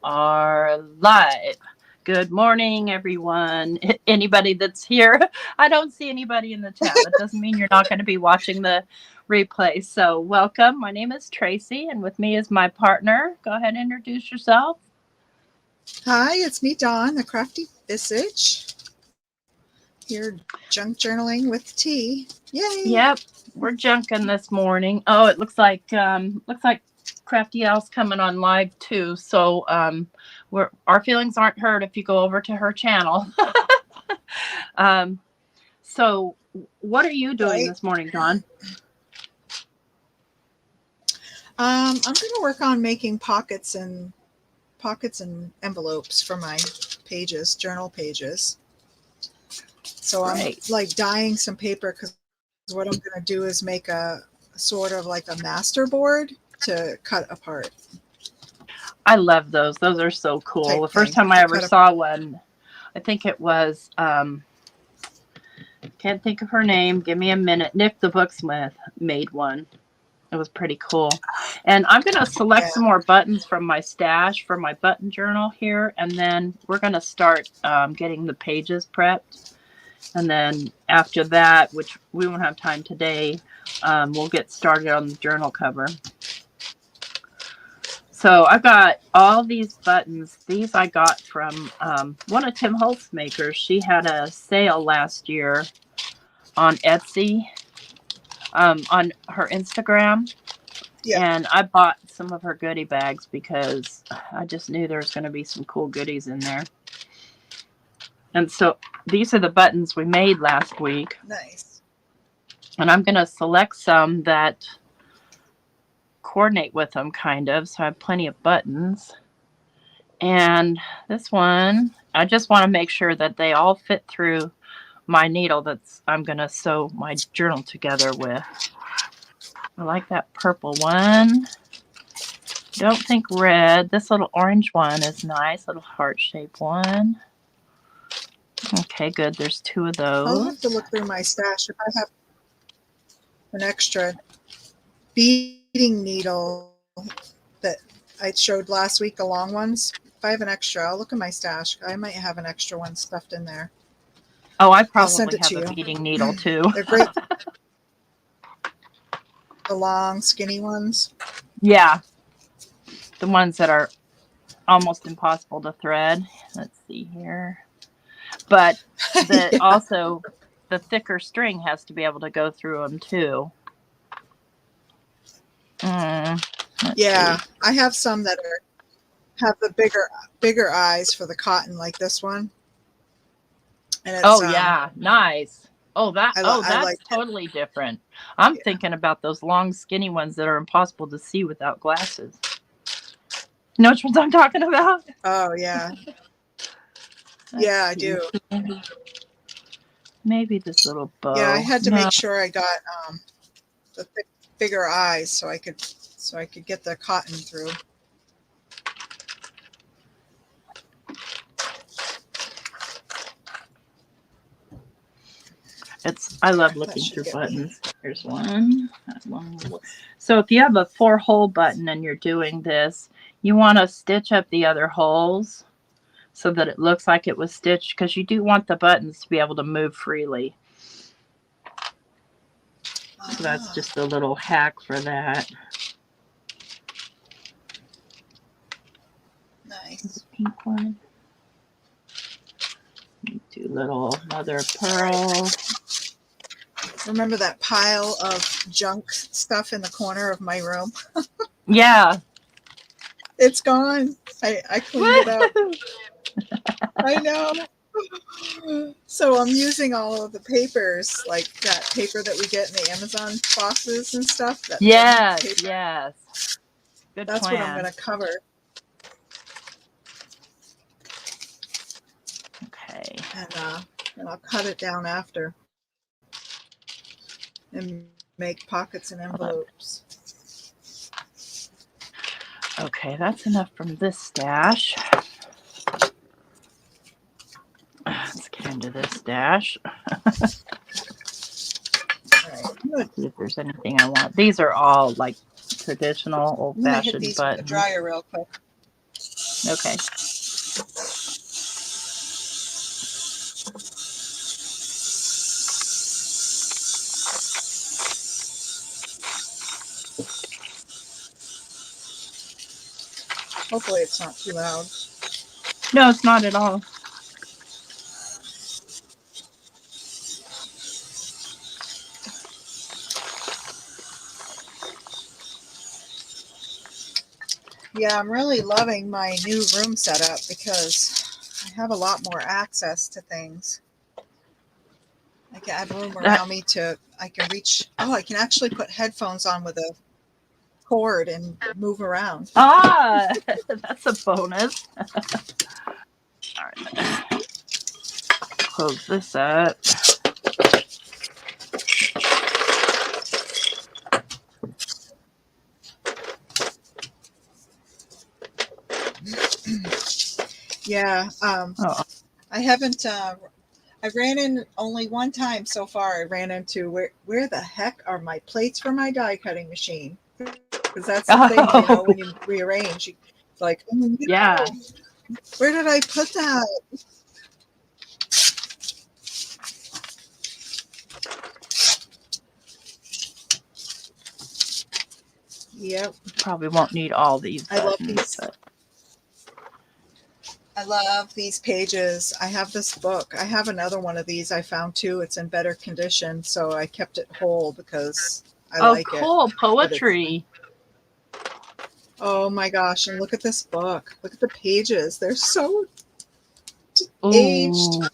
are live. Good morning, everyone. Anybody that's here, I don't see anybody in the chat. That doesn't mean you're not going to be watching the replay. So, welcome. My name is Tracy, and with me is my partner. Go ahead and introduce yourself. Hi, it's me, Dawn, the Crafty Visage. Here, junk journaling with tea. Yay! Yep, we're junking this morning. Oh, it looks like Crafty Al's coming on live too. So our feelings aren't hurt if you go over to her channel. So what are you doing this morning, Dawn? I'm going to work on making pockets and envelopes for my pages, journal pages. So I'm like dyeing some paper because what I'm going to do is make a sort of like a master board to cut apart. I love those. Those are so cool. The first time I ever saw one, I think it was, can't think of her name. Give me a minute. Nick the Booksmith made one. It was pretty cool. And I'm going to select some more buttons from my stash for my button journal here. And then we're going to start getting the pages prepped. And then after that, which we won't have time today, we'll get started on the journal cover. So I've got all these buttons. These I got from one of Tim Holtz's makers. She had a sale last year on Etsy, on her Instagram. Yeah. And I bought some of her goodie bags because I just knew there was going to be some cool goodies in there. And so these are the buttons we made last week. Nice. And I'm going to select some that coordinate with them, kind of. So I have plenty of buttons. And this one, I just want to make sure that they all fit through my needle that's I'm going to sew my journal together with. I like that purple one. Don't think red. This little orange one is nice. Little heart-shaped one. Okay, good. There's two of those. I'll have to look through my stash if I have an extra beading needle that I showed last week, the long ones. If I have an extra, I'll look in my stash. I might have an extra one stuffed in there. Oh, I probably have a beading needle too. They're great. The long, skinny ones. Yeah. The ones that are almost impossible to thread. Let's see here. But also the thicker string has to be able to go through them too. Yeah, I have some that have the bigger eyes for the cotton, like this one. And it's, yeah, nice. That's like totally different. I'm thinking about those long, skinny ones that are impossible to see without glasses. You know which ones I'm talking about? Oh, yeah. Yeah, I do. Maybe this little bow. Yeah, I had to make sure I got the bigger eyes so I could get the cotton through. I love looking through buttons. Here's one. So if you have a 4-hole button and you're doing this, you want to stitch up the other holes so that it looks like it was stitched, because you do want the buttons to be able to move freely. So that's just a little hack for that. Nice. Pink one. Do little mother of pearl. Remember that pile of junk stuff in the corner of my room? Yeah. It's gone. I cleaned it up. I know. So I'm using all of the papers, like that paper that we get in the Amazon boxes and stuff. Yes, yes. Good That's plan. what I'm going to cover. Okay. And I'll cut it down after and make pockets and envelopes. Okay, that's enough from this stash. Let's get into this stash. Right. See if there's anything I want. These are all like traditional old-fashioned buttons. The dryer real quick. Okay. Hopefully it's not too loud. No, it's not at all. Yeah, I'm really loving my new room setup because I have a lot more access to things. I can have room around me I can reach, I can actually put headphones on with a cord and move around. Ah, that's a bonus. All right. Close this up. Yeah. Oh. I haven't, I ran in only one time so far. I ran into where the heck are my plates for my die cutting machine? Because that's the thing, when you rearrange, it's like, oh, no, Yeah. where did I put that? Yep. Probably won't need all these buttons. I love these pages. I have this book. I have another one of these I found too. It's in better condition, so I kept it whole because I like it. Oh, cool. Poetry. Oh my gosh, and look at this book. Look at the pages. They're so aged.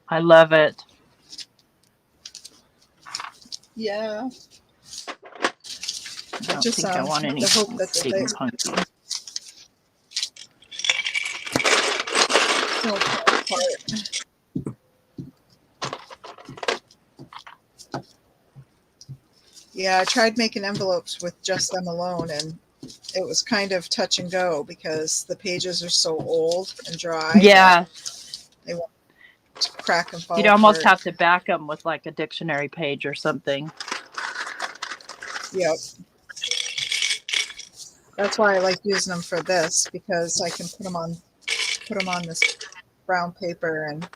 I love it. Yeah. I don't think I want any steampunk. Yeah, I tried making envelopes with just them alone, and it was kind of touch and go because the pages are so old and dry. Yeah. They won't crack and fall. You'd almost have to back them with like a dictionary page or something. Yep. That's why I like using them for this, because I can put them on this brown paper and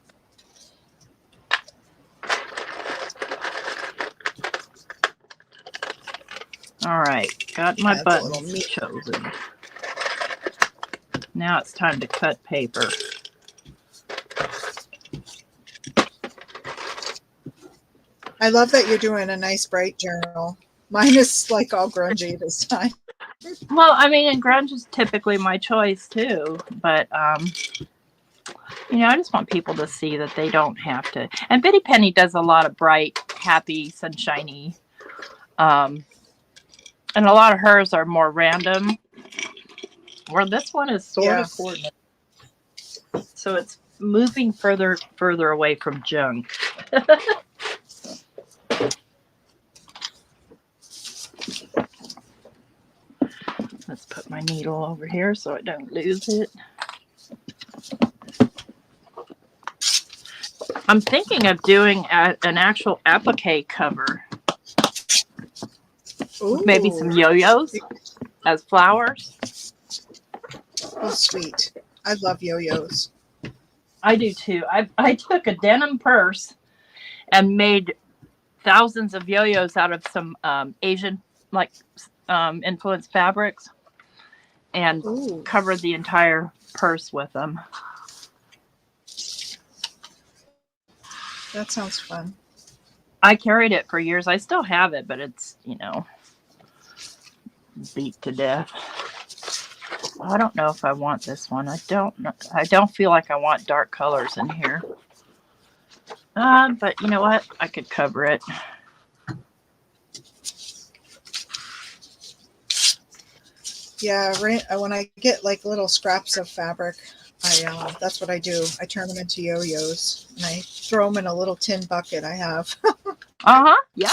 all right, got my buttons chosen. Now it's time to cut paper. I love that you're doing a nice bright journal. Mine is like all grungy this time. Well, I mean, and grunge is typically my choice too, but I just want people to see that they don't have to. And Bitty Penny does a lot of bright, happy, sunshiny, and a lot of hers are more random. Where this one is sort of coordinated, so it's moving further away from junk. Let's put my needle over here so I don't lose it. I'm thinking of doing an actual applique cover. Ooh. Maybe some yo-yos as flowers. Oh, sweet. I love yo-yos. I do too. I took a denim purse and made thousands of yo-yos out of some Asian influenced fabrics and covered the entire purse with them. That sounds fun. I carried it for years. I still have it, but it's, beat to death. I don't know if I want this one. I don't feel like I want dark colors in here. But you know what? I could cover it. Yeah, when I get like little scraps of fabric, that's what I do. I turn them into yo-yos and I throw them in a little tin bucket I have. Yep.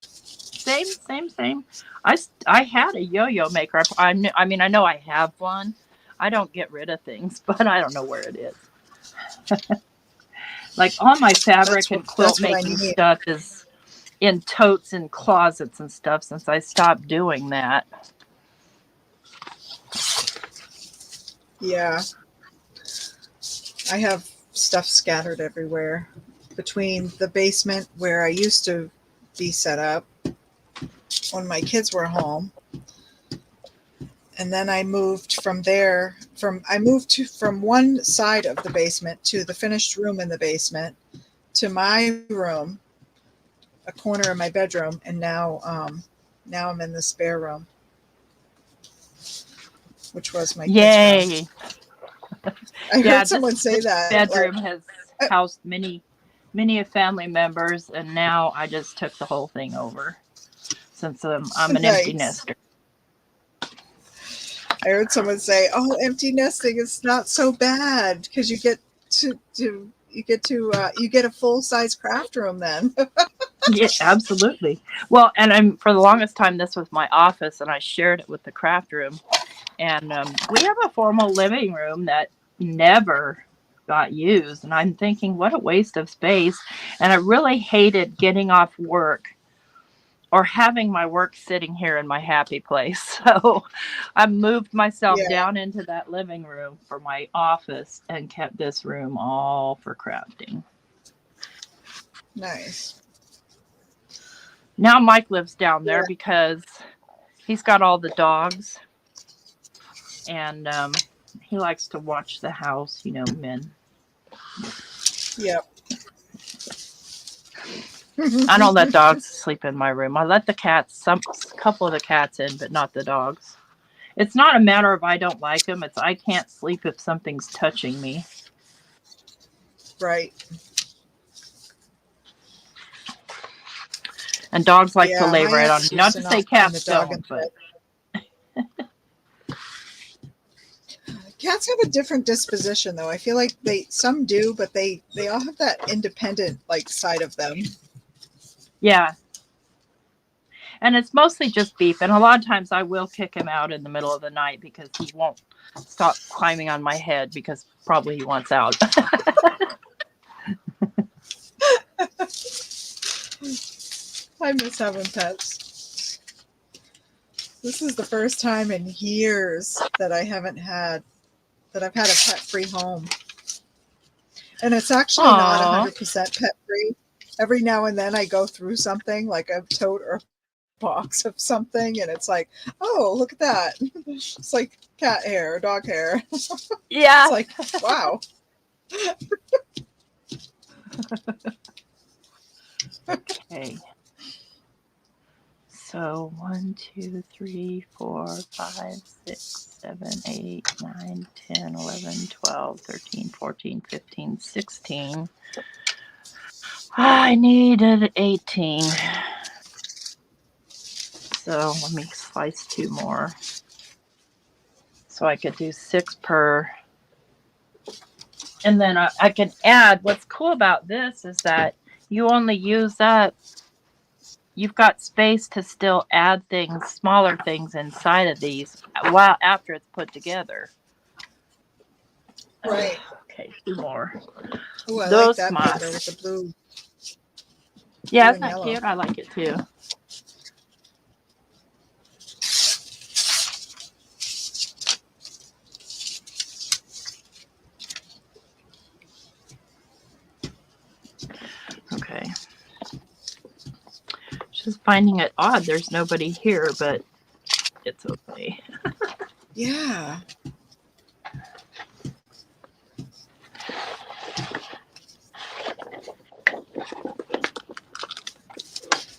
Same. I had a yo-yo maker. I know I have one. I don't get rid of things, but I don't know where it is. Like all my fabric and quilt making stuff is in totes and closets and stuff since I stopped doing that. Yeah. I have stuff scattered everywhere between the basement where I used to be set up when my kids were home. And then I moved from there from one side of the basement to the finished room in the basement to my room, a corner of my bedroom, and now I'm in the spare room, which was my kids' room. Yay. I Yeah, heard someone say this that. bedroom Like, has housed many family members, and now I just took the whole thing over since I'm an empty nice. nester. I heard someone say, "Oh, empty nesting is not so bad because you get you get a full size craft room then." Yeah, absolutely. Well, and I'm for the longest time this was my office, and I shared it with the craft room. And we have a formal living room that never got used, and I'm thinking, what a waste of space. And I really hated getting off work or having my work sitting here in my happy place. So I moved myself Yeah, down into that living room for my office and kept this room all for crafting. nice. Now Mike lives down there Yeah, because he's got all the dogs, and he likes to watch the house, men. yep. I don't let dogs sleep in my room. I let the cats, a couple of the cats in, but not the dogs. It's not a matter of I don't like them. It's I can't sleep if something's touching me. Right. And dogs like to Yeah, lay my right on ex me. used Not to to say not find the cats dog in don't, but bed. Cats have a different disposition, though. I feel like some do, but they all have that independent like side of them. yeah. And it's mostly just Beef. And a lot of times I will kick him out in the middle of the night because he won't stop climbing on my head because probably he wants out. I miss having pets. This is the first time in years that I've had a pet-free home. And it's actually not Aww. 100% pet-free. Every now and then I go through something like a tote or box of something, and it's like, oh, look at that. It's like cat hair or dog hair. Yeah. It's like, wow. Okay. So 1, 2, 3, 4, 5, 6, 7, 8, 9, 10, 11, 12, 13, 14, 15, 16. I needed 18. So let me slice 2 more. So I could do 6 per. And then I can add, what's cool about this is that you only use that. You've got space to still add things, smaller things inside of these while after it's put together. Right. Okay, 2 more. Oh, I like Those that más. paper with the blue. Yeah, blue isn't that yellow. cute? I like it too. Okay. Just finding it odd. There's nobody here, but it's okay. Yeah.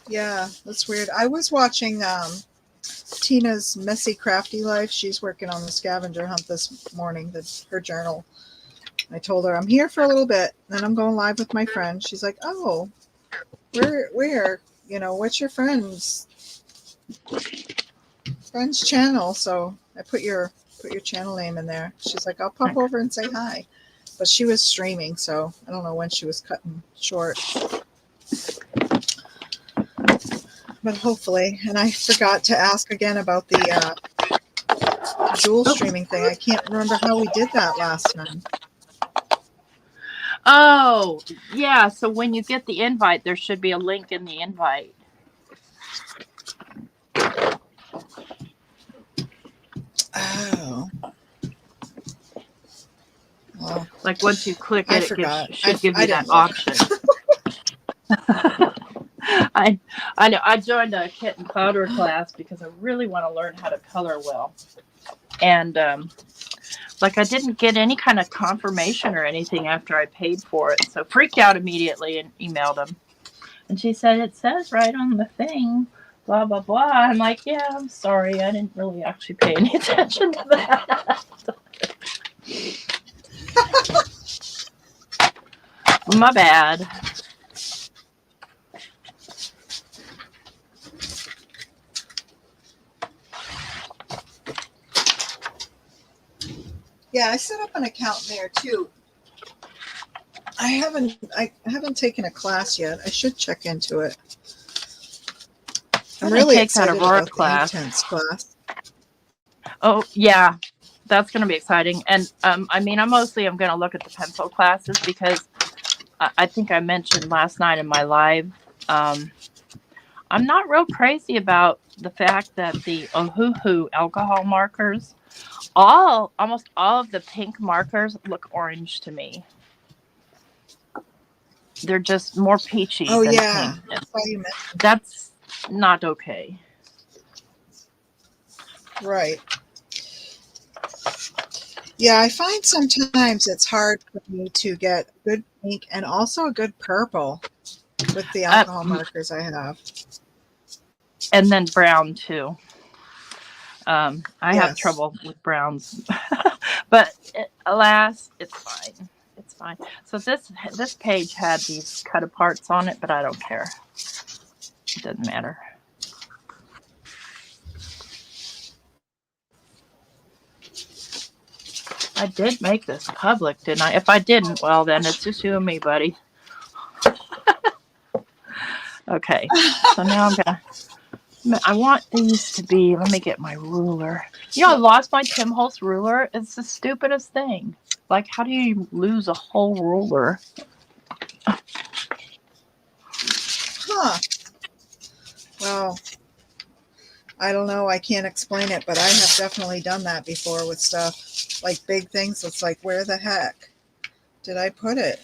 Yeah, that's weird. I was watching Tina's Messy Crafty Life. She's working on the scavenger hunt this morning, her journal. I told her I'm here for a little bit, then I'm going live with my friend. She's like, "Oh, where? What's your friend's channel?" So I put your channel name in there. She's like, "I'll pop over and say hi." But she was streaming, so I don't know when she was cutting short. But hopefully, and I forgot to ask again about the dual streaming thing. I can't remember how we did that last time. Oh, yeah. So when you get the invite, there should be a link in the invite. Oh. Oh, Like once you click I it, it forgot. should give I you that didn't look. option. I know. I joined a kit and powder class because I really want to learn how to color well. And like I didn't get any kind of confirmation or anything after I paid for it. So freaked out immediately and emailed them. And she said, it says right on the thing, blah, blah, blah. I'm like, yeah, I'm sorry. I didn't really actually pay any attention to that. My bad. Yeah, I set up an account there too. I haven't taken a class yet. I should check into it. I'm really take that excited Aurora about class. the Intense class. Oh, yeah. That's going to be exciting. And I mean, I'm going to look at the pencil classes because I think I mentioned last night in my live, I'm not real crazy about the fact that the Ohuhu alcohol markers, almost all of the pink markers look orange to me. They're just more peachy than yeah. pink. That's not okay. Right. Yeah, I find sometimes it's hard for me to get good pink and also a good purple with the alcohol markers I have. And then brown too. I have trouble with browns, but alas, it's fine. It's fine. So this page had these cut aparts on it, but I don't care. It doesn't matter. I did make this public, didn't I? If I didn't, well, then it's just you and me, buddy. Okay, so now I want these to be, let me get my ruler. You know, I lost my Tim Holtz ruler. It's the stupidest thing. Like, how do you lose a whole ruler? Huh. Well, I don't know. I can't explain it, but I have definitely done that before with stuff. Like big things. It's like, where the heck did I put it?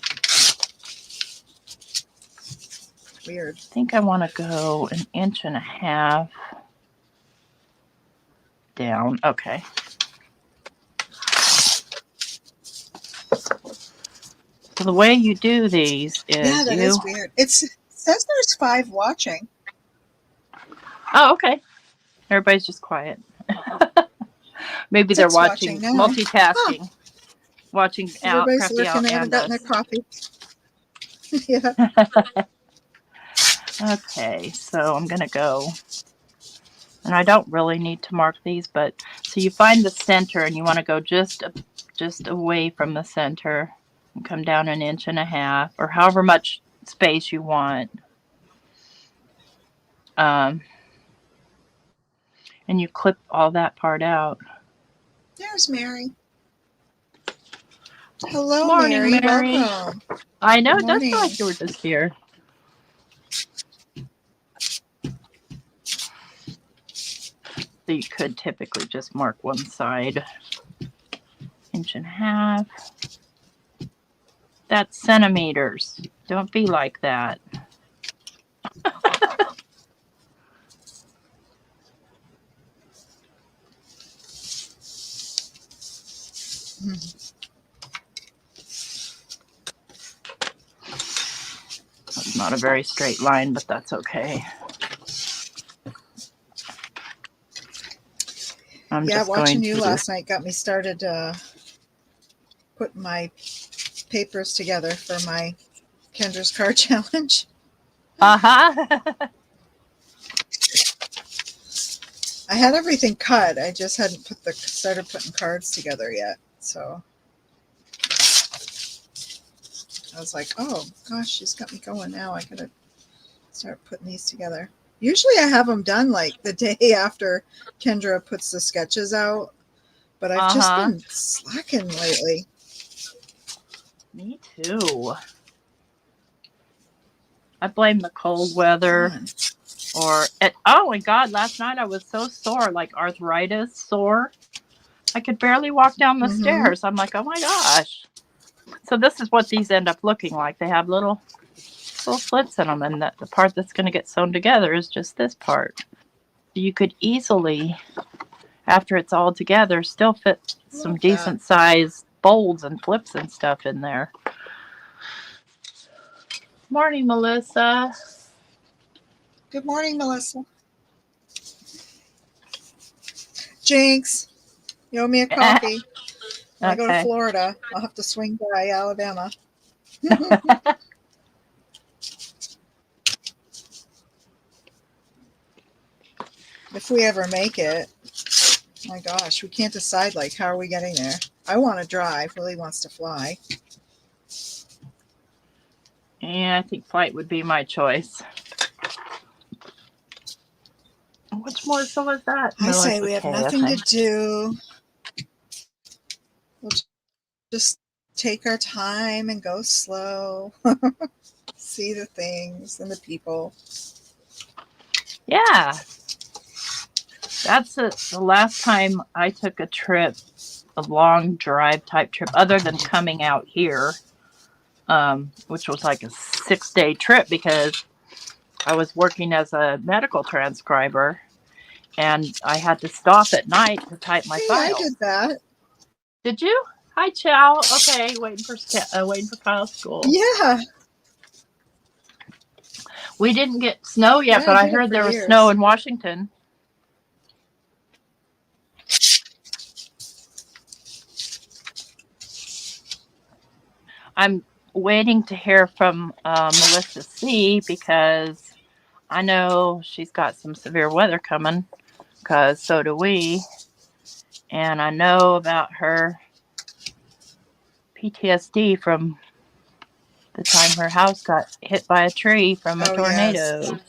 Weird. I think I want to go 1.5 inches down. Okay. So the way you do these is that is weird. It says there's 5 watching. Oh, okay. Everybody's just quiet. Maybe they're watching multitasking. Huh. Watching everybody's Crafty looking at it, getting their coffee. Yeah. Okay, so I'm gonna go, and I don't really need to mark these, but so you find the center, and you want to go just away from the center, and come down 1.5 inches, or however much space you want. And you clip all that part out. There's Mary. Hello, Morning, Mary. Welcome. I know, it does feel like you were just here. So you could typically just mark one side. 1.5 inches. That's centimeters. Don't be like that. That's not a very straight line, but that's okay. I'm just watching you last night got me started putting my papers together for my Kendra's card challenge. Uh-huh. I had everything cut. I just hadn't started putting cards together yet. So I was like, oh gosh, she's got me going now. I gotta start putting these together. Usually I have them done like the day after Kendra puts the sketches out, but I've just been slacking lately. Me too. I blame the cold weather oh my God, last night I was so sore, like arthritis sore. I could barely walk down the stairs. I'm like, oh my gosh. So this is what these end up looking like. They have little slits in them, and the part that's going to get sewn together is just this part. You could easily, after it's all together, still fit some decent sized folds and flips and stuff in there. Morning, Melissa. Good morning, Melissa. Jinx, you owe me a coffee. When I go to Florida, I'll have to swing by Alabama. If we ever make it. My gosh, we can't decide, like, how are we getting there? I want to drive. Willie wants to fly. Yeah, I think flight would be my choice. Which morsel was that? I say we have nothing to do. We'll just take our time and go slow. See the things and the people. Yeah. That's the last time I took a trip, a long drive type trip, other than coming out here, which was like a 6-day trip because I was working as a medical transcriber and I had to stop at night to type my file. I did that. Did you? Hi, Chow. Okay, waiting for Kyle's school. Yeah. We didn't get snow yet, but I heard there was snow in Washington. I'm waiting to hear from Melissa C because I know she's got some severe weather coming, because so do we. And I know about her PTSD from the time her house got hit by a tree from a tornado. Yes.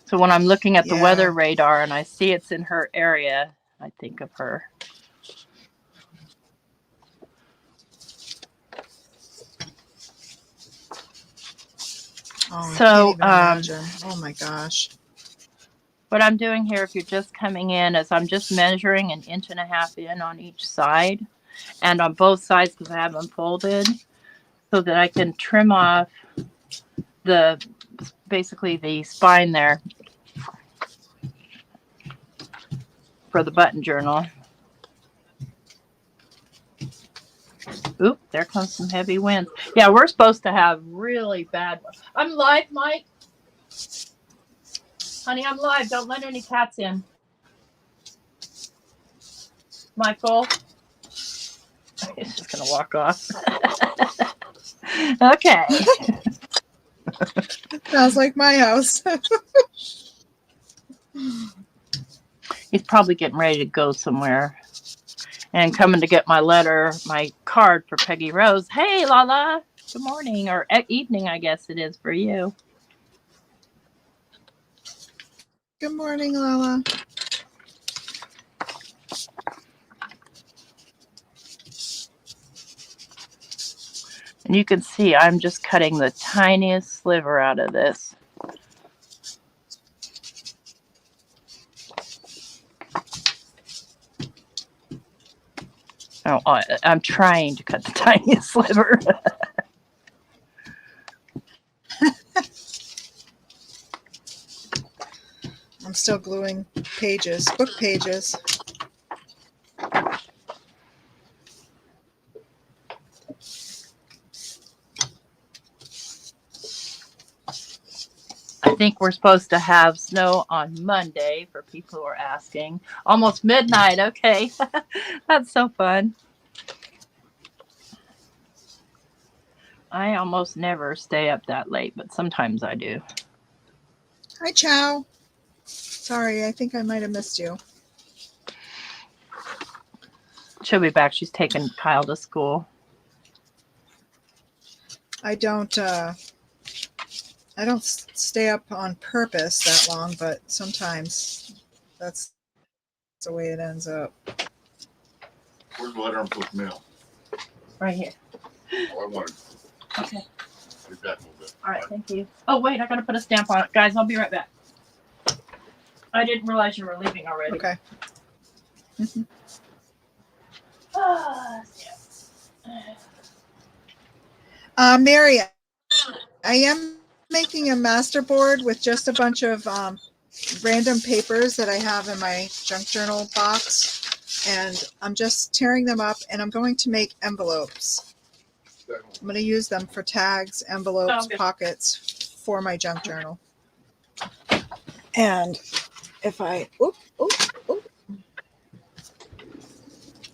So when I'm looking at the weather radar and I see it's in her area, I think of her. Oh, so, oh my gosh. What I'm doing here, if you're just coming in, is I'm just measuring 1.5 inches in on each side and on both sides because I have them folded so that I can trim off basically the spine there for the button journal. Oop, there comes some heavy winds. Yeah, we're supposed to have really bad ones. I'm live, Mike. Honey, I'm live. Don't let any cats in. Michael. He's just going to walk off. Okay. Sounds like my house. He's probably getting ready to go somewhere. And coming to get my card for Peggy Rose. Hey, Lala. Good morning, or evening, I guess it is for you. Good morning, Lala. And you can see I'm just cutting the tiniest sliver out of this. Oh, I'm trying to cut the tiniest sliver. I'm still gluing pages, book pages. I think we're supposed to have snow on Monday for people who are asking. Almost midnight. Okay. That's so fun. I almost never stay up that late, but sometimes I do. Hi, Chow. Sorry, I think I might have missed you. She'll be back. She's taking Kyle to school. I don't stay up on purpose that long, but sometimes that's the way it ends up. Where's the letter I'm supposed to mail? Right here. Oh, I wanted. Okay. I'll be back in a little bit. All right, thank you. Oh, wait, I got to put a stamp on it. Guys, I'll be right back. I didn't realize you were leaving already. Okay. Mhm. Mary, I am making a master board with just a bunch of random papers that I have in my junk journal box. And I'm just tearing them up and I'm going to make envelopes. I'm going to use them for tags, envelopes, pockets for my junk journal. And if I,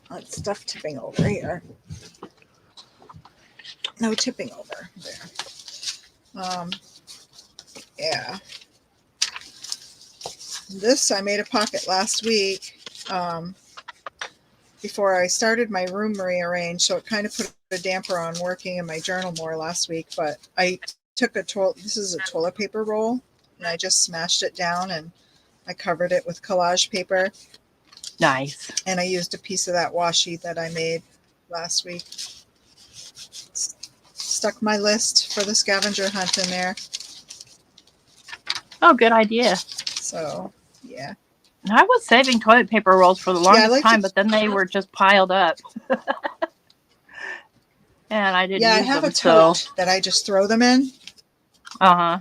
that's stuff tipping over here. No tipping over there. Yeah. This, I made a pocket last week before I started my room rearrange, so it kind of put a damper on working in my journal more last week. But I took this is a toilet paper roll, and I just smashed it down and I covered it with collage paper. Nice. And I used a piece of that washi that I made last week. Stuck my list for the scavenger hunt in there. Oh, good idea. So, yeah. I was saving toilet paper rolls for the longest time, but then they were just piled up. And I didn't use them. Yeah, I have a tote that I just throw them in. Uh-huh.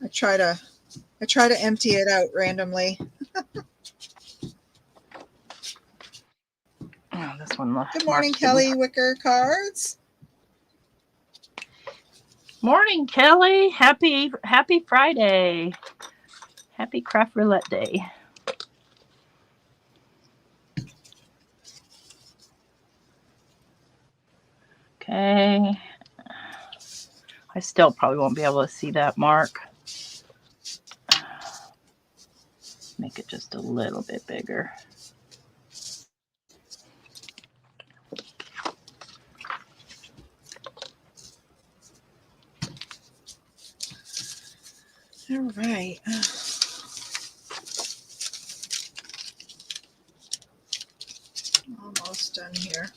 I try to empty it out randomly. Oh, this one. Good morning, Kelly Wicker Cards. Morning, Kelly. Happy Friday. Happy Craft Roulette Day. Okay. I still probably won't be able to see that mark. Make it just a little bit bigger. All right. Almost done here.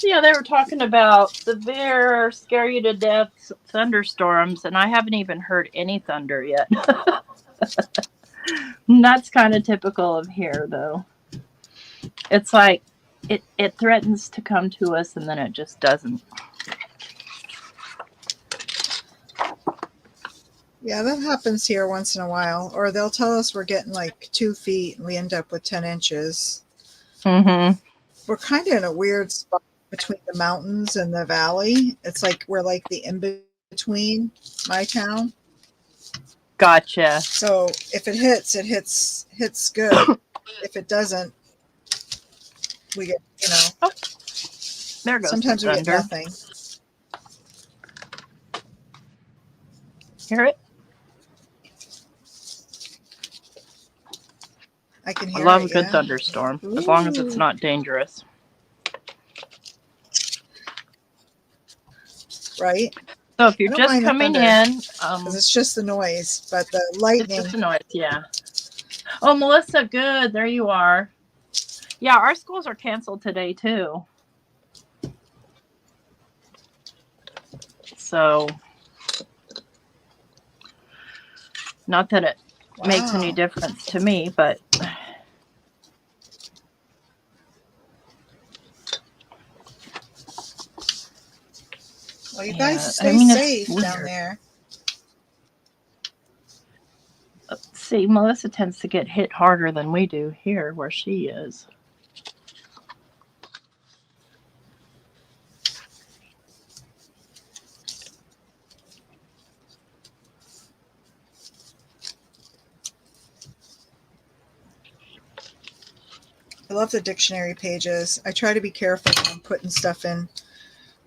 Yeah, they were talking about severe, scare you to death thunderstorms, and I haven't even heard any thunder yet. That's kind of typical of here, though. It's like it threatens to come to us, and then it just doesn't. Yeah, that happens here once in a while. Or they'll tell us we're getting like 2 feet, and we end up with 10 inches. Mm-hmm. We're kind of in a weird spot between the mountains and the valley. It's like we're like the in-between my town. Gotcha. So if it hits good. If it doesn't, we get, Oh, there goes sometimes the we thunder. get nothing. Hear it? I can hear I love it, a good yeah. thunderstorm, as long as it's not dangerous. Right? So if you're just coming in, because it's just the noise, but the lightning. It's just the noise, yeah. Oh, Melissa, good. There you are. Yeah, our schools are canceled today, too. So, not that it makes any difference to me, but... Well, you guys stay safe down there. See, Melissa tends to get hit harder than we do here where she is. I love the dictionary pages. I try to be careful when I'm putting stuff in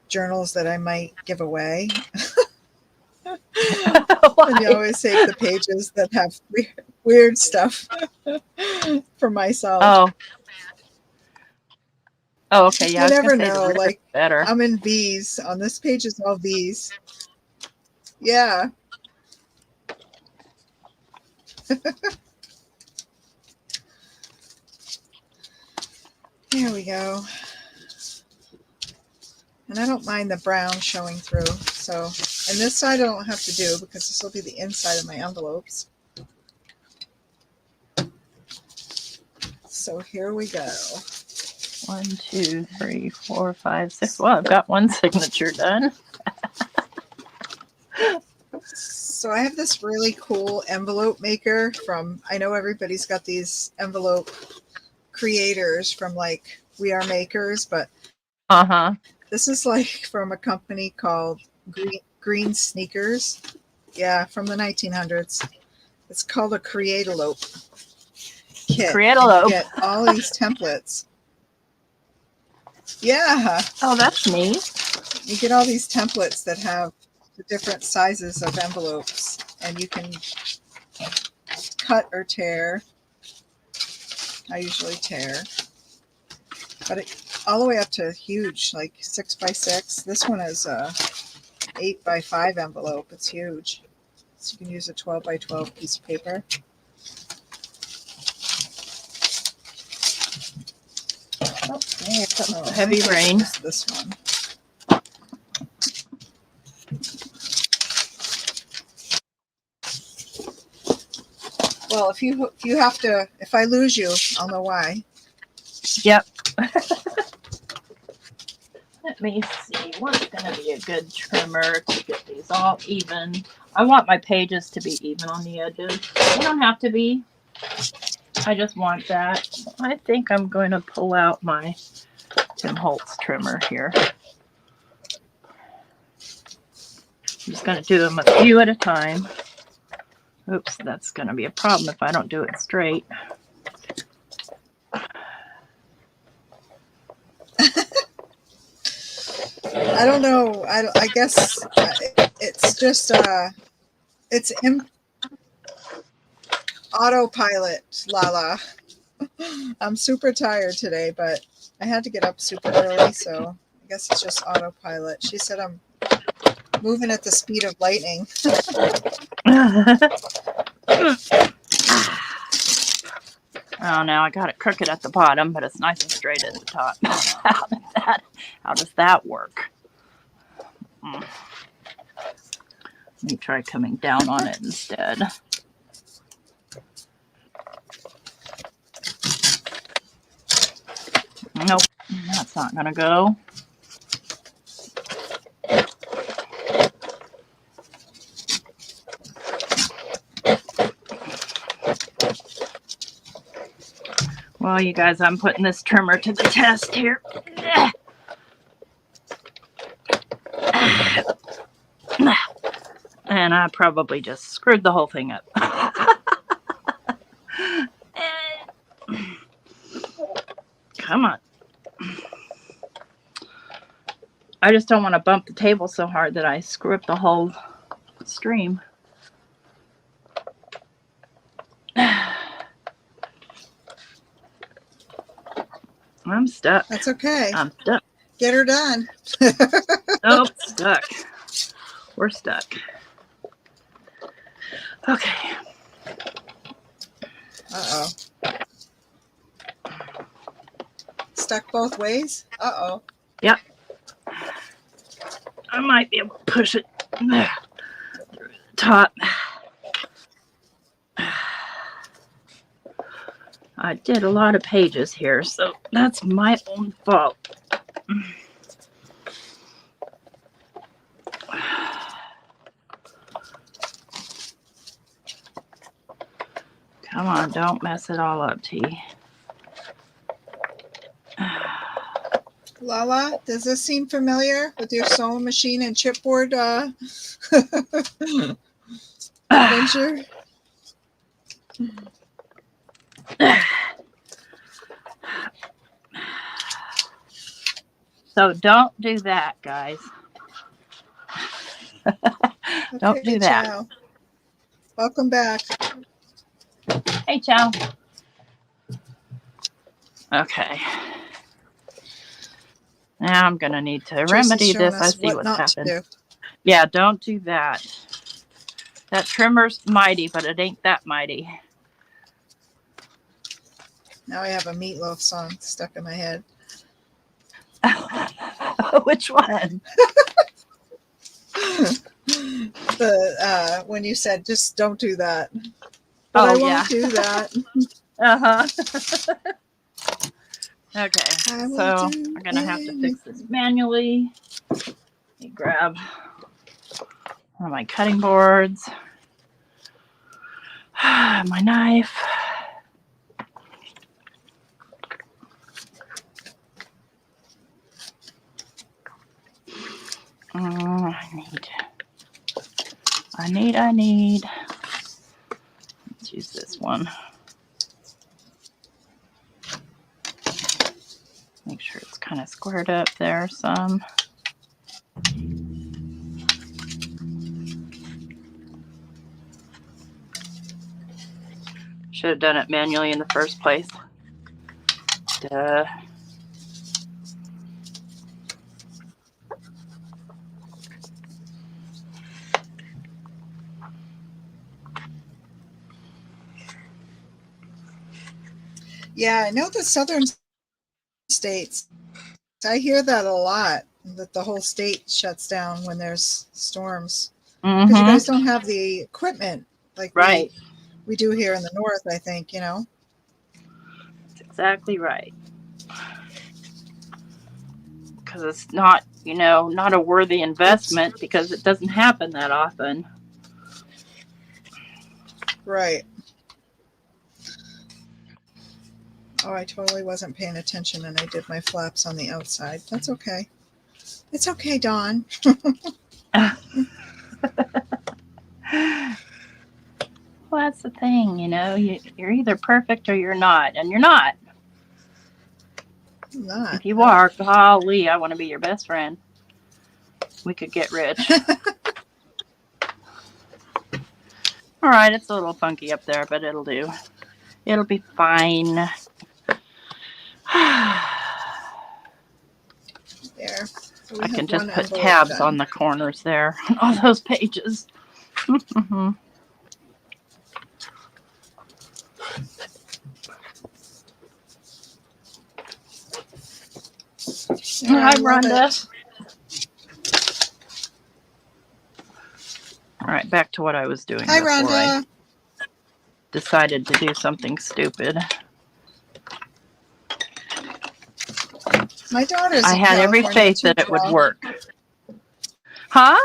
journals that I might give away. And you always take the pages that have weird stuff for myself. Oh, okay. Yeah, You never know. Like, better. I'm in V's. On this page is all V's. Yeah. There we go. And I don't mind the brown showing through. So, and this side I don't have to do because this will be the inside of my envelopes. So here we go. 1, 2, 3, 4, 5, 6. Well, I've got one signature done. So I have this really cool envelope maker from, I know everybody's got these envelope creators from like We Are Makers, but Uh-huh. this is like from a company called Green Sneakers. Yeah, from the 1900s. It's called a Create-a-Lope kit. Create-a-Lope. You get all these templates. Yeah. Oh, that's neat. You get all these templates that have the different sizes of envelopes, and you can cut or tear. I usually tear, but all the way up to huge, like 6x6. This one is a 8x5 envelope. It's huge. So you can use a 12x12 piece of paper. Oh, Heavy rain. This one. Well, if you have to, if I lose you, I'll know why. Yep. Let me see. What's going to be a good trimmer to get these all even? I want my pages to be even on the edges. They don't have to be. I just want that. I think I'm going to pull out my Tim Holtz trimmer here. I'm just going to do them a few at a time. Oops, that's going to be a problem if I don't do it straight. I don't know. I guess it's just it's autopilot, Lala. I'm super tired today, but I had to get up super early, so I guess it's just autopilot. She said I'm moving at the speed of lightning. Oh, now I got it crooked at the bottom, but it's nice and straight at the top. How does that work? Let me try coming down on it instead. Nope, that's not gonna go. Well, you guys, I'm putting this trimmer to the test here. And I probably just screwed the whole thing up. Come on. I just don't want to bump the table so hard that I screw up the whole stream. I'm stuck. That's okay. I'm stuck. Get her done. Nope, stuck. We're stuck. Okay. Uh-oh. Stuck both ways? Uh-oh. Yep. I might be able to push it through the top. I did a lot of pages here, so that's my own fault. Come on, don't mess it all up, T. Lala, does this seem familiar with your sewing machine and chipboard adventure? So don't do that, guys. Don't Okay, do that. Chow. Welcome back. Hey, Chow. Okay. Now I'm going to need to remedy this. I see what's happened. Yeah, don't do that. That trimmer's mighty, but it ain't that mighty. Now I have a Meatloaf song stuck in my head. Which one? When you said, just don't do that. But I won't do that. Uh-huh. Okay, I will so do I'm gonna have to fix this manually. Let me grab one of my cutting boards, my knife. I need. Let's use this one. Make sure it's kind of squared up there some. Should have done it manually in the first place. Duh. Yeah, I know the southern states. I hear that a lot, that the whole state shuts down when there's storms. Because you guys don't have the equipment like Right. we do here in the north, I think, That's exactly right. Because it's not, not a worthy investment because it doesn't happen that often. Right. Oh, I totally wasn't paying attention and I did my flaps on the outside. That's okay. It's okay, Dawn. Well, that's the thing, you're either perfect or you're not, and you're not. I'm not. If you are, golly, I want to be your best friend. We could get rich. All right, it's a little funky up there, but it'll do. It'll be fine. There. So I can just put tabs on the corners there on all those pages. Yeah, Hi, Rhonda. All right, back to what I was doing Hi, before Rhonda. I decided to do something stupid. My daughter's I had every faith that it would work. Huh?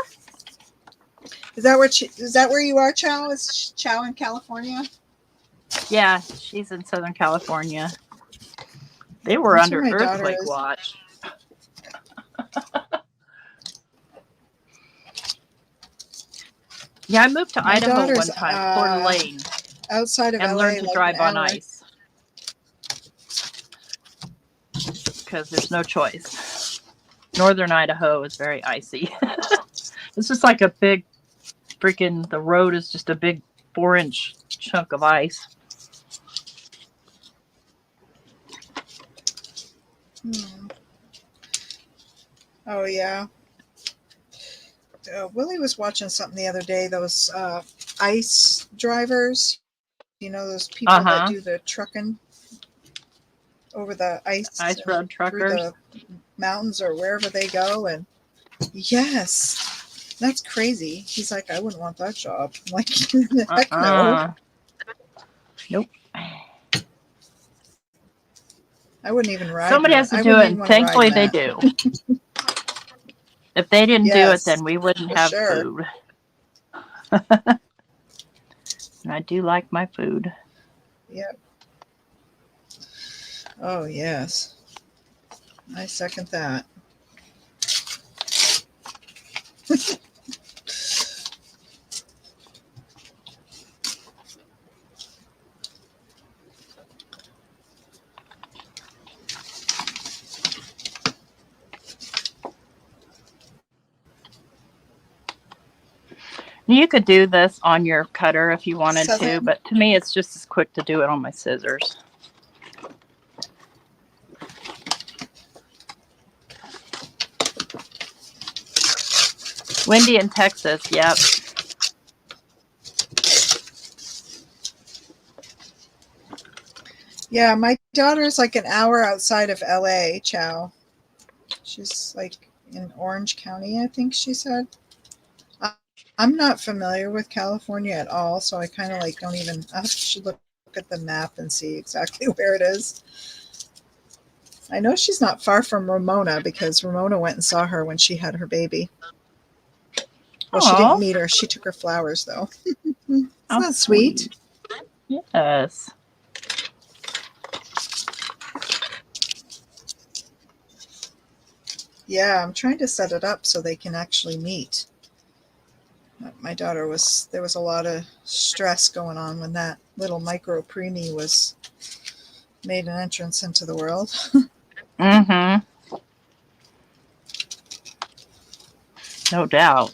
Is that where you are, Chow? Is Chow in California? Yeah, she's in Southern California. They were under earthquake watch. Yeah, I moved to Idaho one time, Coeur d'Alene, outside of and LA, learned to like drive on ice because there's no choice. Northern Idaho is very icy. It's just like a big the road is just a big 4-inch chunk of ice. Oh, yeah. Willie was watching something the other day, those ice drivers, those people that do the trucking over the ice road truckers through the mountains or wherever they go. And yes, that's crazy. He's like, I wouldn't want that job. I'm like, heck no. Nope. I wouldn't even ride. Somebody has to do it, and thankfully they do. If they didn't do it, then we wouldn't have food. And I do like my food. Yep. Oh, yes. I second that. You could do this on your cutter if you wanted to, but to me it's just as quick to do it on my scissors. Windy in Texas, yep. Yeah, my daughter's like an hour outside of LA, Chow. She's like in Orange County, I think she said. I'm not familiar with California at all, so I kind of don't even, I should look at the map and see exactly where it is. I know she's not far from Ramona because Ramona went and saw her when she had her baby. Well, she didn't Oh, meet her. She took her flowers, though. Isn't how that sweet? Yes. Yeah, I'm trying to set it up so they can actually meet. My daughter there was a lot of stress going on when that little micro preemie was made an entrance into the world. Mm-hmm. No doubt.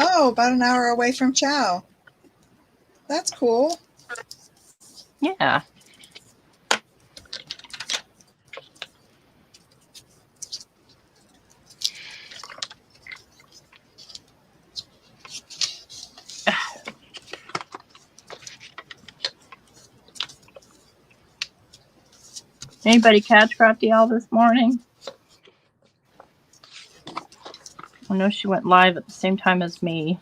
Oh, about an hour away from Chow. That's cool. Yeah. Anybody catch Raphael this morning? I know she went live at the same time as me.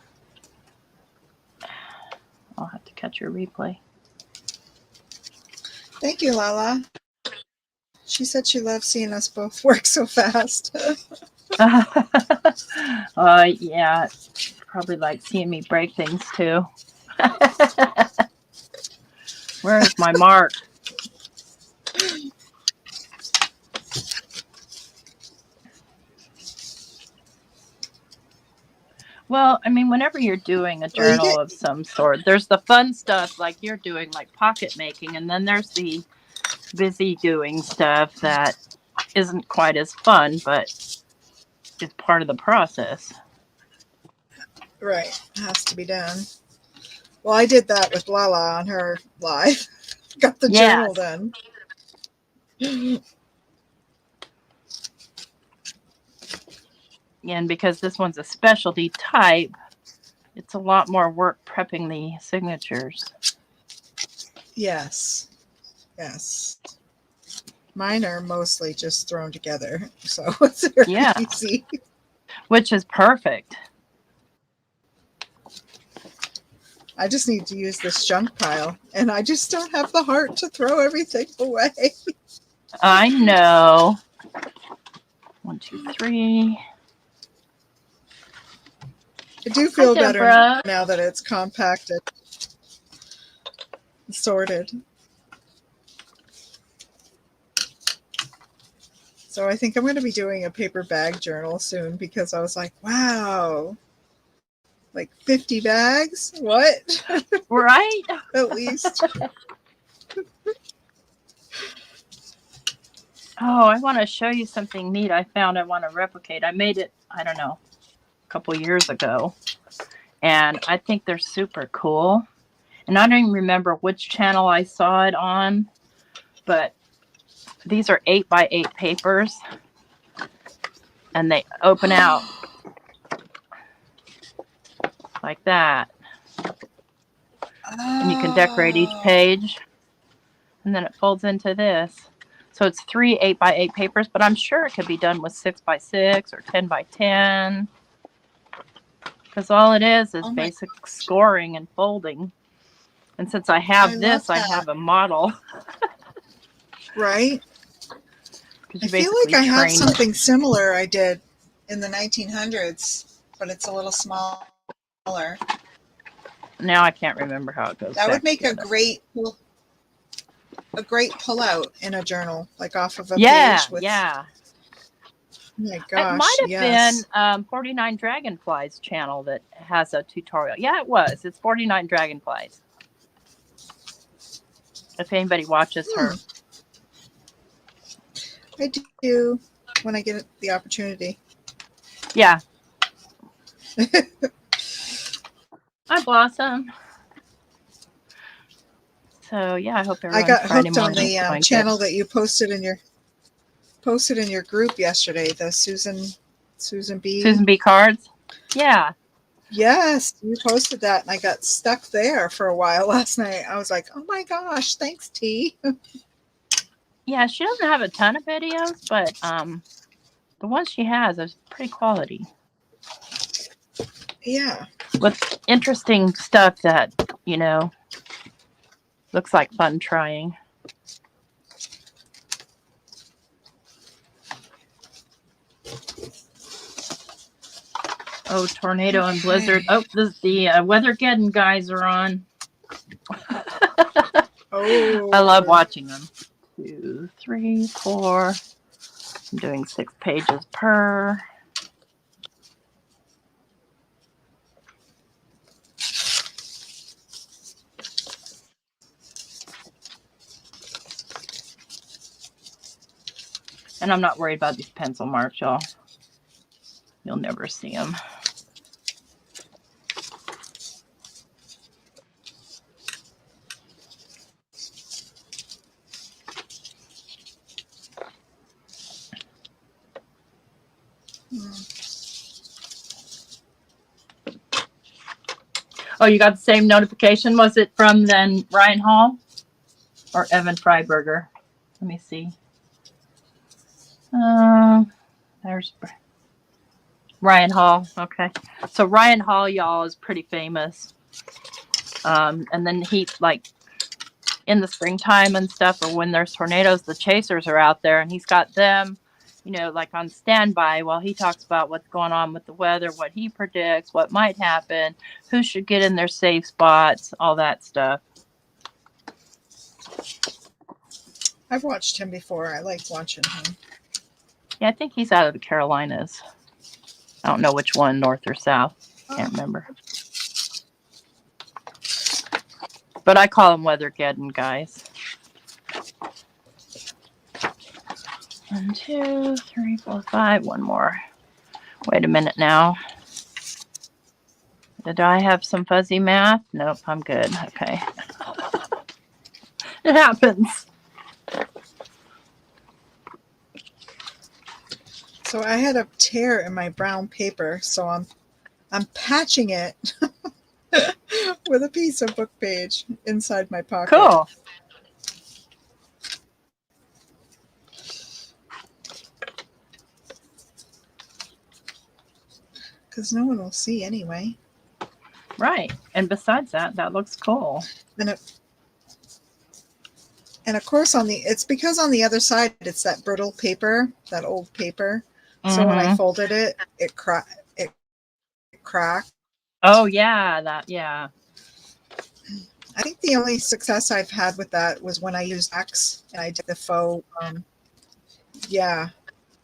I'll have to catch her replay. Thank you, Lala. She said she loves seeing us both work so fast. Yeah, probably like seeing me break things too. Where is my mark? Well, I mean, whenever you're doing a Well, you journal of some sort, there's the fun stuff like you're doing, like pocket making, and then there's the busy doing stuff that isn't quite as fun, but is part of the process. right, it has to be done. Well, I did that with Lala on her live. Got the journal done. And because this one's a specialty type, it's a lot more work prepping the signatures. Yes. Yes. Mine are mostly just thrown together, so it's very easy. Which is perfect. I just need to use this junk pile, and I just don't have the heart to throw everything away. I know. 1, 2, 3. I do feel Hi, better Deborah. now that it's compacted, sorted. So I think I'm going to be doing a paper bag journal soon because I was like, wow, like 50 bags? What? Right? At least. Oh, I want to show you something neat I found I want to replicate. I made it, I don't know, a couple years ago. And I think they're super cool. And I don't even remember which channel I saw it on, but these are 8x8 papers. And they open out like that. And you can decorate each page. And then it folds into this. So it's 3 8x8 papers, but I'm sure it could be done with 6x6 or 10x10. Because all it is basic scoring and folding. And since I have this, I have a model. Right? I feel like I have something similar I did in the 1900s, but it's a little smaller. Now I can't remember how it goes. That would make a great pull-out in a journal, like off of a page. With, yeah. Oh my gosh, it might have been 49 Dragonflies channel that has a tutorial. Yeah, it was. It's 49 Dragonflies. If anybody watches her. I do when I get the opportunity. Yeah. Hi, Blossom. So yeah, I hope everyone. I got hooked on the channel that you posted in your group yesterday. The Susan B cards. Yeah. Yes, you posted that, and I got stuck there for a while last night. I was like, "Oh my gosh, thanks, T." Yeah, she doesn't have a ton of videos, but the ones she has is pretty quality Yeah. with interesting stuff that, you know, looks like fun trying. Oh, tornado and blizzard. Oh, the Weathergeddon guys are on. Oh. I love watching them. 2, 3, 4. I'm doing 6 pages per. And I'm not worried about these pencil marks, y'all. You'll never see them. Oh, you got the same notification? Was it from then Ryan Hall or Evan Freiberger? Let me see. There's Ryan Hall. Okay. So Ryan Hall, y'all, is pretty famous. And then he, like, in the springtime and stuff, or when there's tornadoes, the chasers are out there, and he's got them, you know, like on standby while he talks about what's going on with the weather, what he predicts, what might happen, who should get in their safe spots, all that stuff. I've watched him before. I like watching him. Yeah, I think he's out of the Carolinas. I don't know which one, north or south. Can't remember. But I call him Weathergeddon, guys. 1, 2, 3, 4, 5. One more. Wait a minute now. Did I have some fuzzy math? Nope, I'm good. Okay. It happens. So I had a tear in my brown paper, so I'm patching it with a piece of book page inside my pocket. Cool. Because no one will see anyway. Right. And besides that, that looks cool. And of course it's because on the other side it's that brittle paper, that old paper. So when I folded it, it cracked. Oh yeah, yeah. I think the only success I've had with that was when I used X and I did the faux, yeah,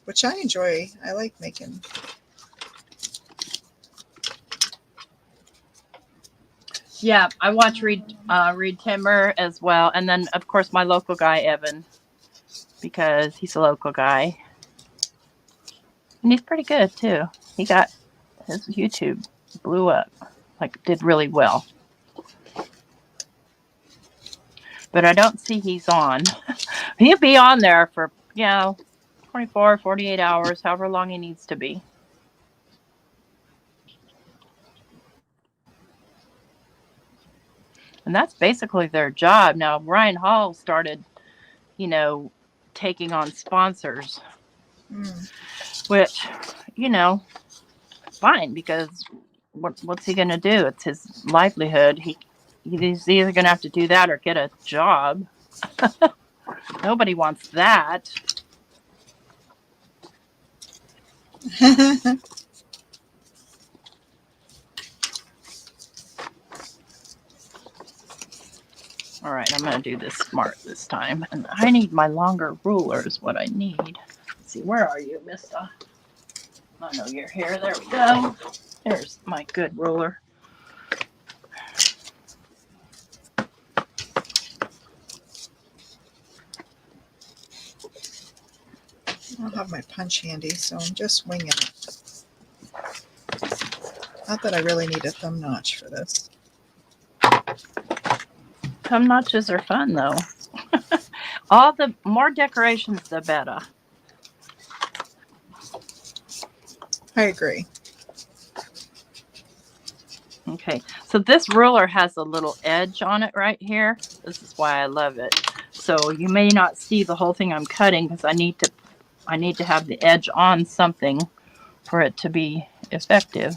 which I enjoy. I like making. Yeah, I watch Reed Timmer as well, and then of course my local guy Evan, because he's a local guy, and he's pretty good too. He got his YouTube blew up, like did really well. But I don't see he's on. He'll be on there for 24, 48 hours, however long he needs to be. And that's basically their job. Now, Ryan Hall started, you know, taking on sponsors, which, you know, fine, because what's he going to do? It's his livelihood. He's either going to have to do that or get a job. Nobody wants that. All right, I'm going to do this smart this time. And I need my longer ruler is what I need. Let's see, where are you, mister? I know you're here. There we go. There's my good ruler. I don't have my punch handy, so I'm just winging it. Not that I really need a thumb notch for this. Thumb notches are fun, though. All the more decorations, the better. I agree. Okay, so this ruler has a little edge on it right here. This is why I love it. So you may not see the whole thing I'm cutting because I need to have the edge on something for it to be effective.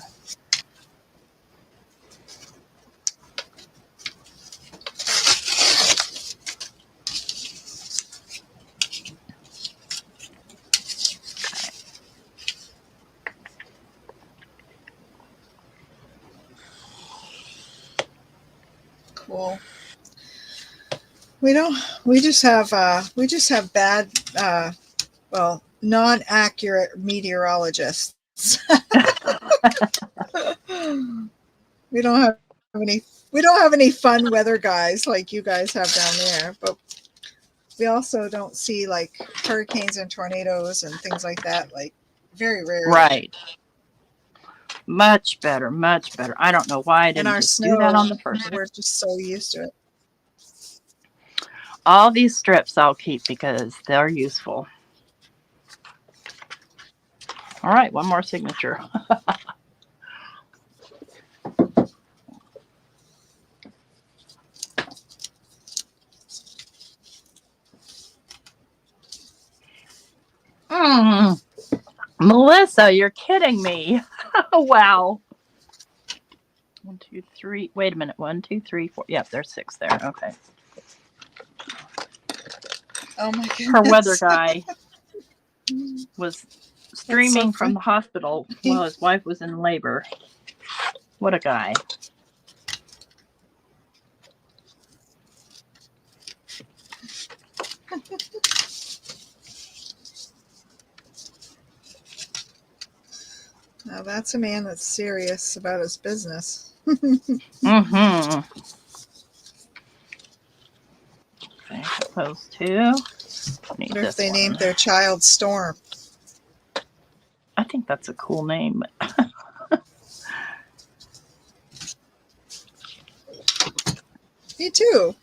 Cool. We just have bad, non-accurate meteorologists. we don't have any fun weather guys like you guys have down there, but we also don't see like hurricanes and tornadoes and things like that, like very rarely. Right. Much better, much better. I don't know why I didn't And our just snow, do that on the first one. we're just so used to it. All these strips I'll keep because they're useful. All right, one more signature. Melissa, you're kidding me. Wow. 1, 2, 3. Wait a minute. 1, 2, 3, 4. Yep, there's 6 there. Okay. Oh my goodness. Her weather guy was streaming so from the hospital while his wife was in labor. What a guy. Now that's a man that's serious about his business. Mm-hmm. Okay, those two. Need What if this they one. named their child Storm? I think that's a cool name. Me too.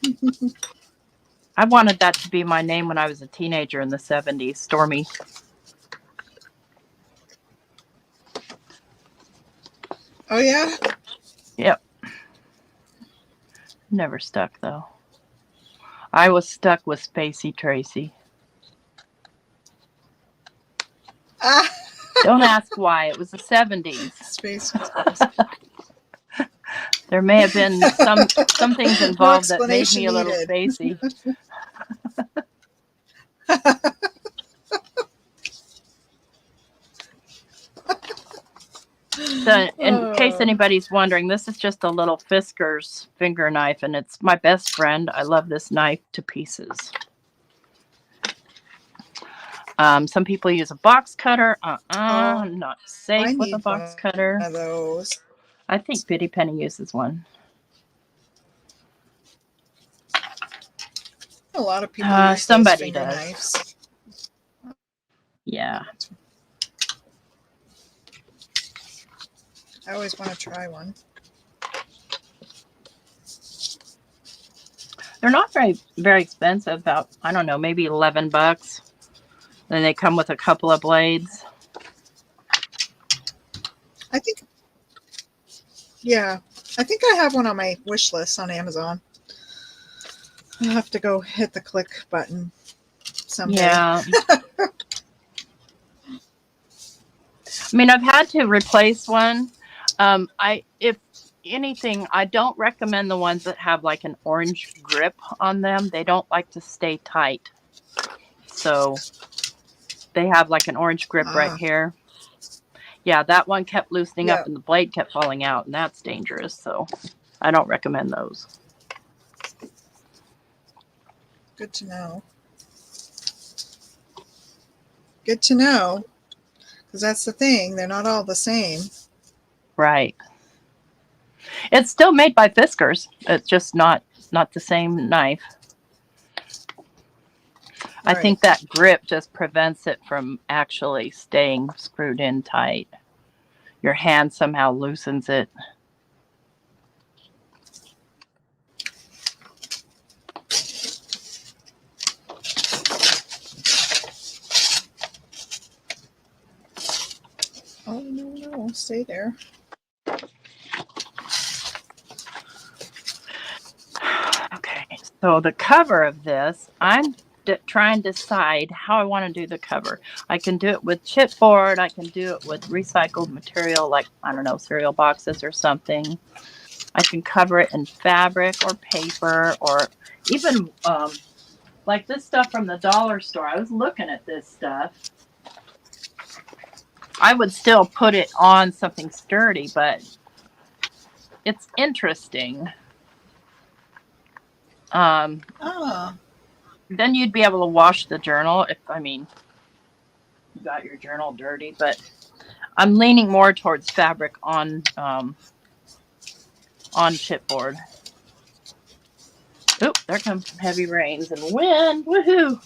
I wanted that to be my name when I was a teenager in the 70s, Stormy. Oh yeah? Yep. Never stuck though. I was stuck with Spacey Tracy. Ah. Don't ask why. It was the 70s. Space. There may have been some things involved that made me a little spacey. So, in case anybody's wondering, this is just a little Fiskars finger knife, and it's my best friend. I love this knife to pieces. Some people use a box cutter. Not safe with a box cutter. One of those. I think Bitty Penny uses one. A lot of people use somebody those finger does. knives. Yeah. I always want to try one. They're not very expensive. About, I don't know, maybe $11. Then they come with a couple of blades. I think I have one on my wish list on Amazon. I'll have to go hit the click button someday. Yeah. I mean, I've had to replace one. If anything, I don't recommend the ones that have like an orange grip on them. They don't like to stay tight. So they have like an orange grip right here. Yeah, that one kept loosening up and the blade kept falling out, and that's dangerous. So I don't recommend those. Good to know. Good to know. Because that's the thing. They're not all the same. Right. It's still made by Fiskars. It's just not the same knife. I think that grip just prevents it from actually staying screwed in tight. Your hand somehow loosens it. Oh, no, stay there. Okay, So the cover of this, I'm trying to decide how I want to do the cover. I can do it with chipboard. I can do it with recycled material, like, I don't know, cereal boxes or something. I can cover it in fabric or paper, or even like this stuff from the dollar store. I was looking at this stuff. I would still put it on something sturdy, but it's interesting. Oh, Then you'd be able to wash the journal if, I mean, you got your journal dirty, but I'm leaning more towards fabric on chipboard. Oop, there comes some heavy rains and wind. Woohoo!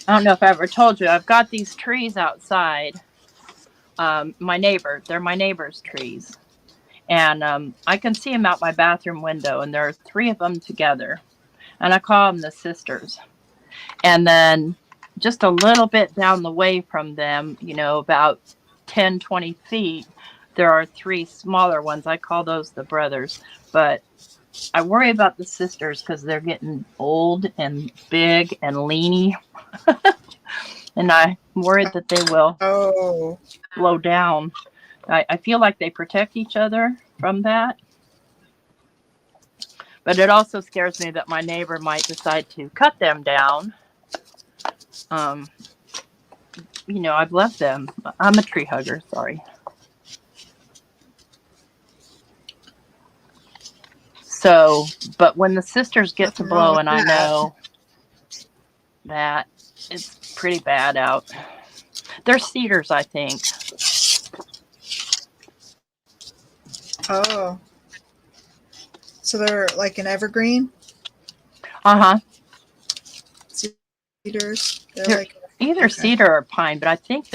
I don't know if I ever told you, I've got these trees outside. They're my neighbor's trees. And I can see them out my bathroom window, and there are 3 of them together. And I call them the sisters. And then just a little bit down the way from them, about 10, 20 feet, there are 3 smaller ones. I call those the brothers. But I worry about the sisters because they're getting old and big and leany. And I'm worried that they will slow down. I feel like they protect each other from that. But it also scares me that my neighbor might decide to cut them down. I've left them. I'm a tree hugger, sorry. So, but when the sisters get to blowing, I know that it's pretty bad out. They're cedars, I think. Oh. So they're like an evergreen? Uh-huh. Cedars? They're like either cedar or pine, but I think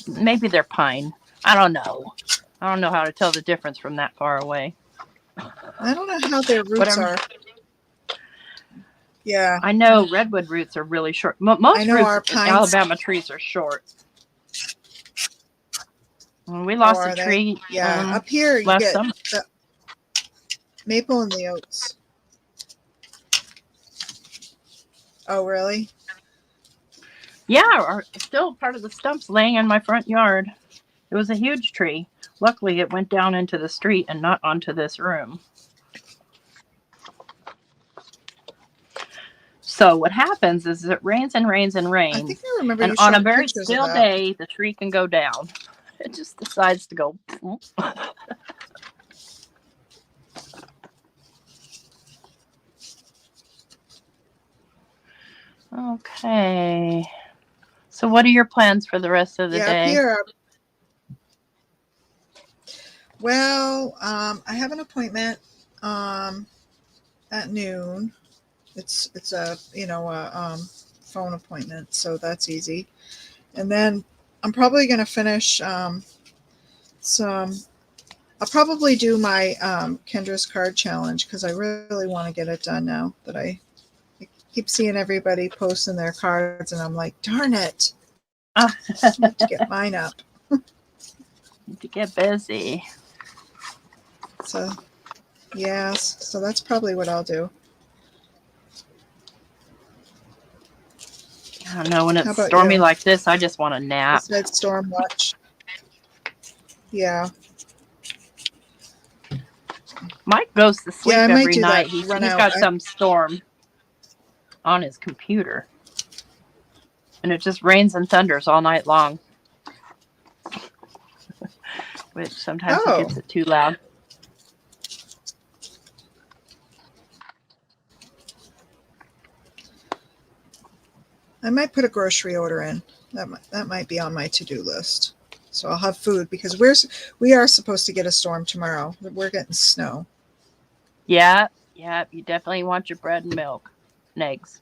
maybe they're pine. I don't know. I don't know how to tell the difference from that far away. I don't know how their roots are. Yeah. I know redwood roots are really short. Most roots in Alabama trees are short. We lost a tree. Yeah, up here you last get summer. The maple and the oaks. Oh, really? Yeah, still part of the stumps laying in my front yard. It was a huge tree. Luckily, it went down into the street and not onto this room. So what happens is it rains and rains and rains. I think I remember and on a very still day, the tree can go down. It just decides to go. Okay. So what are your plans for the rest of the day? Here. Well, I have an appointment at noon. It's a phone appointment, so that's easy. And then I'm probably going to finish I'll probably do my Kendra's card challenge because I really want to get it done now that I keep seeing everybody posting their cards, and I'm like, darn it. I need to get mine up. Need to get busy. So, yes. So that's probably what I'll do. I don't know. When it's stormy like this, I just want to nap. Besides storm watch. Yeah. Mike goes to sleep every night. He's got some storm on his computer. And it just rains and thunders all night long. Which sometimes he gets it too loud. I might put a grocery order in. That might be on my to-do list. So I'll have food because we are supposed to get a storm tomorrow. We're getting snow. Yeah. You definitely want your bread and milk and eggs.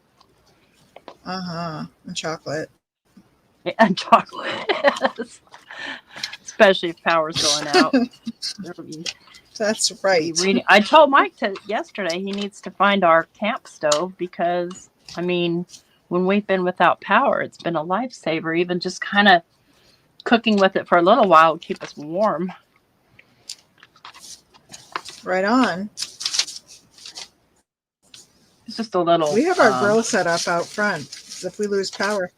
And chocolate. And chocolate. Especially if power's going out. That's right. I told Mike yesterday he needs to find our camp stove because, when we've been without power, it's been a lifesaver. Even just kind of cooking with it for a little while would keep us warm. Right on. It's just a little. We have our grill set up out front. If we lose power,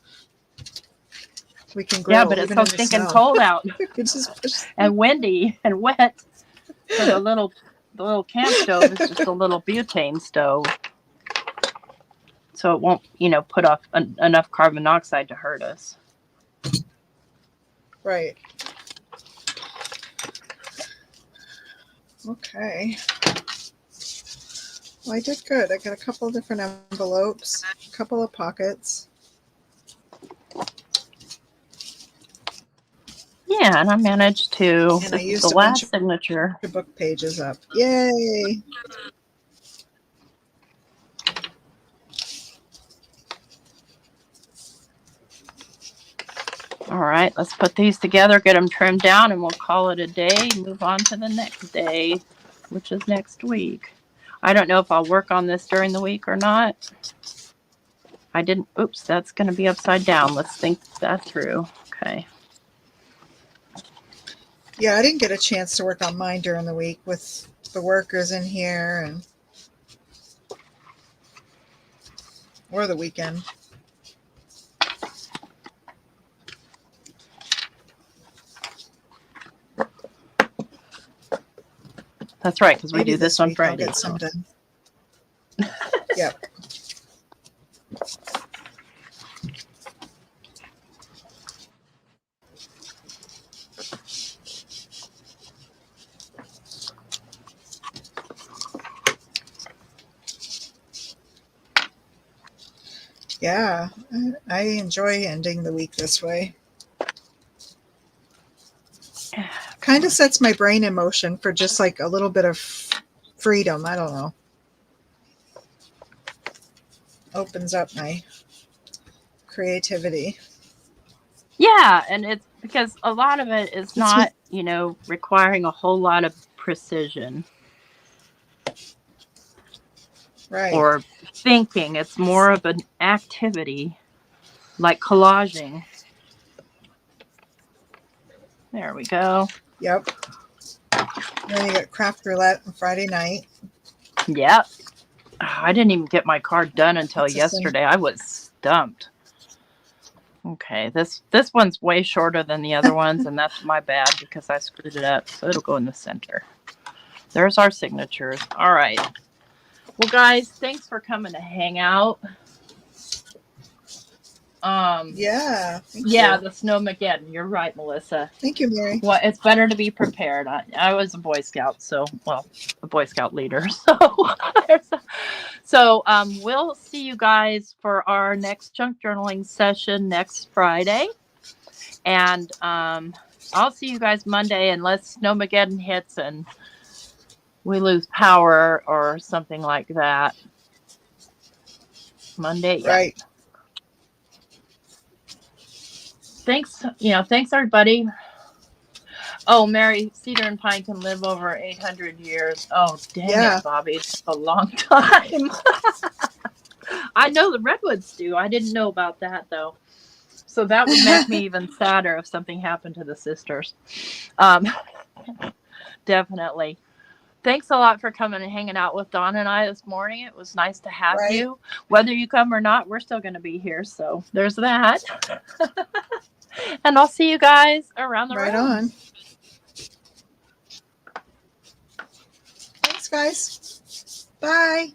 we can grill. Yeah, but it's even so in the stinking snow. cold out We just push. and windy and wet. So the little camp stove is just a little butane stove. So it won't, put off enough carbon monoxide to hurt us. Right. Okay. Well, I did good. I got a couple of different envelopes, a couple of pockets. Yeah, and I managed to. And I This is used the a bunch last signature. of book pages up. Yay! All right, let's put these together, get them trimmed down, and we'll call it a day. Move on to the next day, which is next week. I don't know if I'll work on this during the week or not. I didn't. Oops, that's going to be upside down. Let's think that through. Okay. Yeah, I didn't get a chance to work on mine during the week with the workers in here and or the weekend. That's right, because we Maybe do this on week I'll Friday. get some done. Yep. Yeah, I enjoy ending the week this way. Kind of sets my brain in motion for just like a little bit of freedom. I don't know. Opens up my creativity. Yeah, and it's because a lot of it is not, requiring a whole lot of precision. Right. Or thinking. It's more of an activity, like collaging. There we go. Yep. Then you got craft roulette on Friday night. Yep. I didn't even get my card done until That's yesterday. I was stumped. Okay, this one's way shorter than the other ones, and that's my bad because I screwed it up. So it'll go in the center. There's our signatures. All right. Well, guys, thanks for coming to hang out. Yeah. Yeah, the Snowmageddon. You're right, Melissa. Thank you, Mary. Well, it's better to be prepared. I was a Boy Scout, a Boy Scout leader. So we'll see you guys for our next junk journaling session next Friday. And I'll see you guys Monday unless Snowmageddon hits and we lose power or something like that. Monday. Yeah. Right. Thanks. Thanks everybody. Oh, Mary, Cedar and Pine can live over 800 years. Oh, dang it, Bobby. It's a long time. I know the redwoods do. I didn't know about that, though. So that would make me even sadder if something happened to the sisters. Definitely. Thanks a lot for coming and hanging out with Dawne and I this morning. It was nice to have you. Whether you come or not, we're still going to be here. So there's that. And I'll see you guys around the room. Right on. Thanks, guys. Bye.